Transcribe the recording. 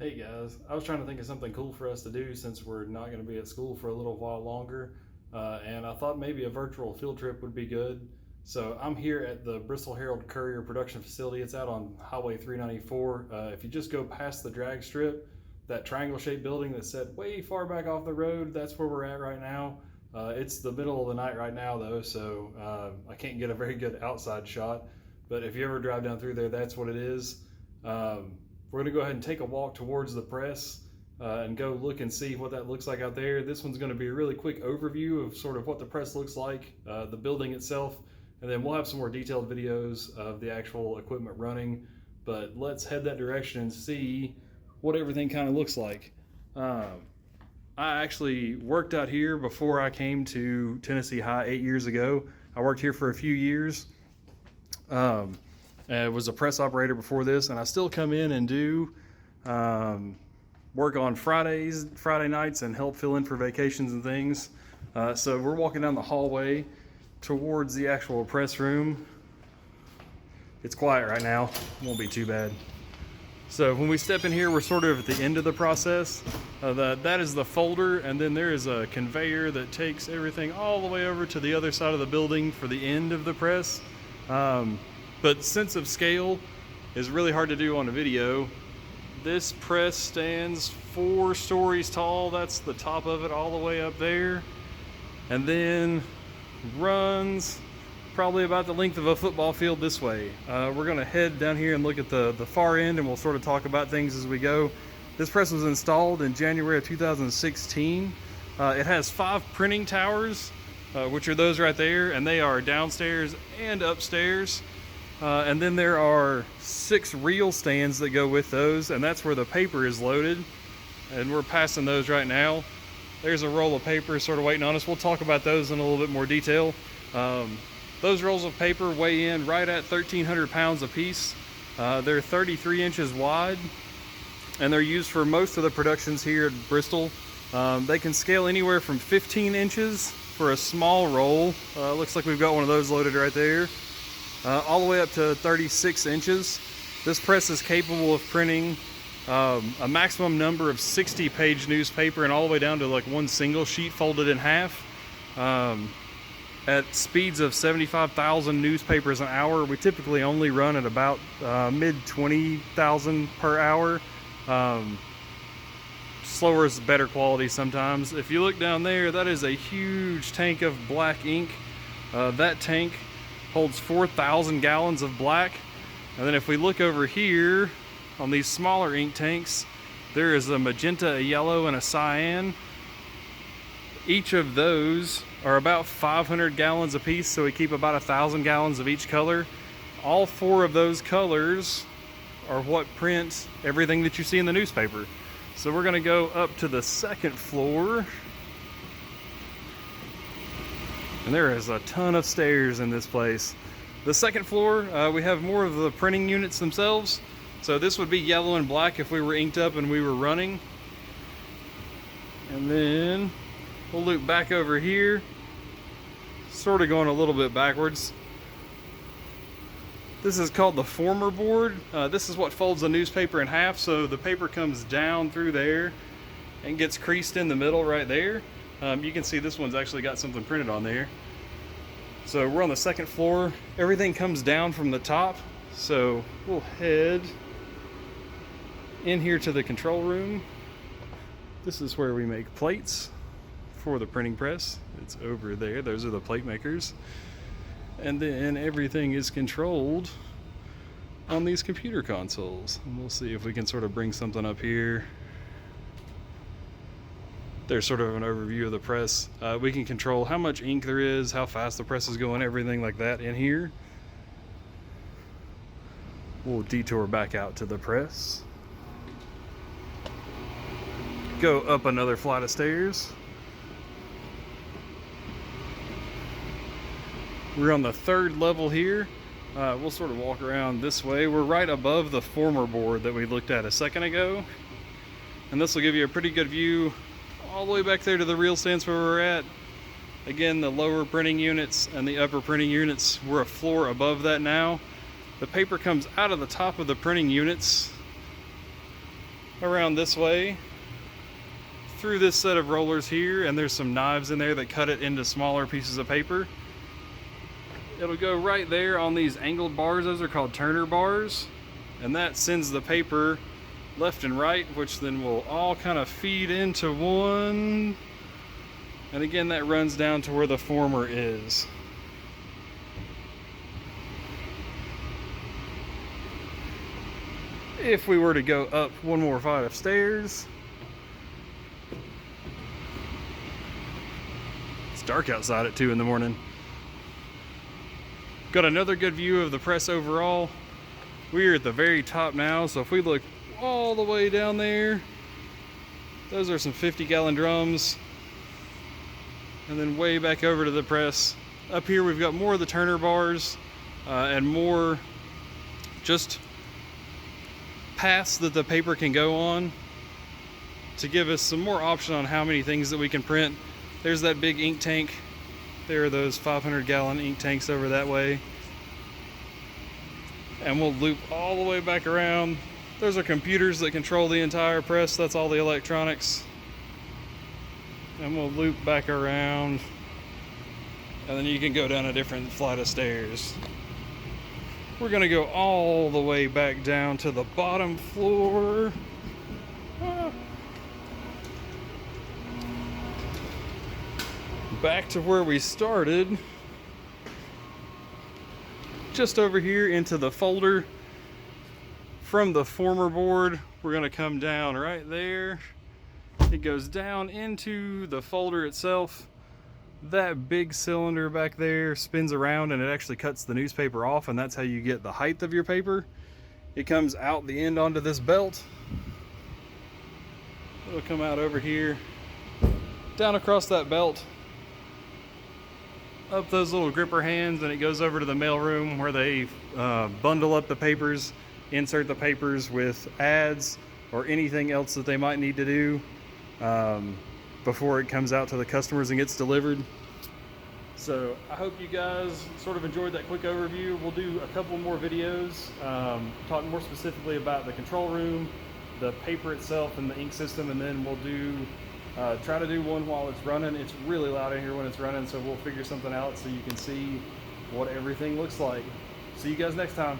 Hey guys, I was trying to think of something cool for us to do since we're not going to be at school for a little while longer, and I thought maybe a virtual field trip would be good. So I'm here at the Bristol Herald Courier production facility. It's out on Highway 394. If you just go past the drag strip, that triangle-shaped building that's set way far back off the road, that's where we're at right now. It's the middle of the night right now though, so I can't get a very good outside shot. But if you ever drive down through there, that's what it is. We're going to go ahead and take a walk towards the press and go look and see what that looks like out there. This one's going to be a really quick overview of sort of what the press looks like, the building itself, and then we'll have some more detailed videos of the actual equipment running. But let's head that direction and see what everything kind of looks like. I actually worked out here before I came to Tennessee High 8 years ago. I worked here for a few years. I was a press operator before this, and I still come in and do work on Friday nights, and help fill in for vacations and things. So we're walking down the hallway towards the actual press room. It's quiet right now, won't be too bad. So when we step in here, we're sort of at the end of the process. That is the folder, and then there is a conveyor that takes everything all the way over to the other side of the building for the end of the press. But sense of scale is really hard to do on a video. This press stands 4 stories tall. That's the top of it all the way up there. And then runs probably about the length of a football field this way. We're gonna head down here and look at the far end, and we'll sort of talk about things as we go. This press was installed in January of 2016. It has 5 printing towers, which are those right there, and they are downstairs and upstairs. And then there are 6 reel stands that go with those, and that's where the paper is loaded. And we're passing those right now. There's a roll of paper sort of waiting on us. We'll talk about those in a little bit more detail. Those rolls of paper weigh in right at 1,300 pounds a piece. They're 33 inches wide, and they're used for most of the productions here at Bristol. They can scale anywhere from 15 inches for a small roll. Looks like we've got one of those loaded right there. All the way up to 36 inches. This press is capable of printing a maximum number of 60-page newspaper, and all the way down to like one single sheet folded in half. At speeds of 75,000 newspapers an hour, we typically only run at about mid 20,000 per hour. Slower is better quality sometimes. If you look down there, that is a huge tank of black ink. That tank holds 4,000 gallons of black. And then if we look over here on these smaller ink tanks, there is a magenta, a yellow, and a cyan. Each of those are about 500 gallons a piece, so we keep about 1,000 gallons of each color. All 4 of those colors are what print everything that you see in the newspaper. So we're gonna go up to the 2nd floor. And there is a ton of stairs in this place. The 2nd floor, we have more of the printing units themselves. So this would be yellow and black if we were inked up and we were running. And then we'll loop back over here, sort of going a little bit backwards. This is called the former board. This is what folds the newspaper in half, so the paper comes down through there and gets creased in the middle right there. You can see this one's actually got something printed on there. So we're on the 2nd floor. Everything comes down from the top. So we'll head in here to the control room. This is where we make plates for the printing press. It's over there. Those are the plate makers. And then everything is controlled on these computer consoles. And we'll see if we can sort of bring something up here. There's sort of an overview of the press. We can control how much ink there is, how fast the press is going, everything like that in here. We'll detour back out to the press. Go up another flight of stairs. We're on the 3rd level here. We'll sort of walk around this way. We're right above the former board that we looked at a second ago. And this will give you a pretty good view all the way back there to the reel stands where we're at. Again, the lower printing units and the upper printing units, we're a floor above that now. The paper comes out of the top of the printing units around this way through this set of rollers here, and there's some knives in there that cut it into smaller pieces of paper. It'll go right there on these angled bars. Those are called Turner bars, and that sends the paper left and right, which then will all kind of feed into one, and again that runs down to where the former is. If we were to go up one more flight of stairs, it's dark outside at 2 in the morning. Got another good view of the press overall. We're at the very top now, so if we look all the way down there, those are some 50-gallon drums. And then way back over to the press. Up here we've got more of the Turner bars and more just paths that the paper can go on to give us some more option on how many things that we can print. There's that big ink tank. There are those 500-gallon ink tanks over that way. And we'll loop all the way back around. Those are computers that control the entire press. That's all the electronics. And we'll loop back around. And then you can go down a different flight of stairs. We're gonna go all the way back down to the bottom floor. Back to where we started. Just over here into the folder. From the former board, we're gonna come down right there. It goes down into the folder itself. That big cylinder back there spins around and it actually cuts the newspaper off, and that's how you get the height of your paper. It comes out the end onto this belt. It'll come out over here, down across that belt, up those little gripper hands, and it goes over to the mail room where they bundle up the papers, insert the papers with ads or anything else that they might need to do before it comes out to the customers and gets delivered. So I hope you guys sort of enjoyed that quick overview. We'll do a couple more videos talking more specifically about the control room, the paper itself, and the ink system, and then we'll do try to do one while it's running. It's really loud in here when it's running, so we'll figure something out so you can see what everything looks like. See you guys next time.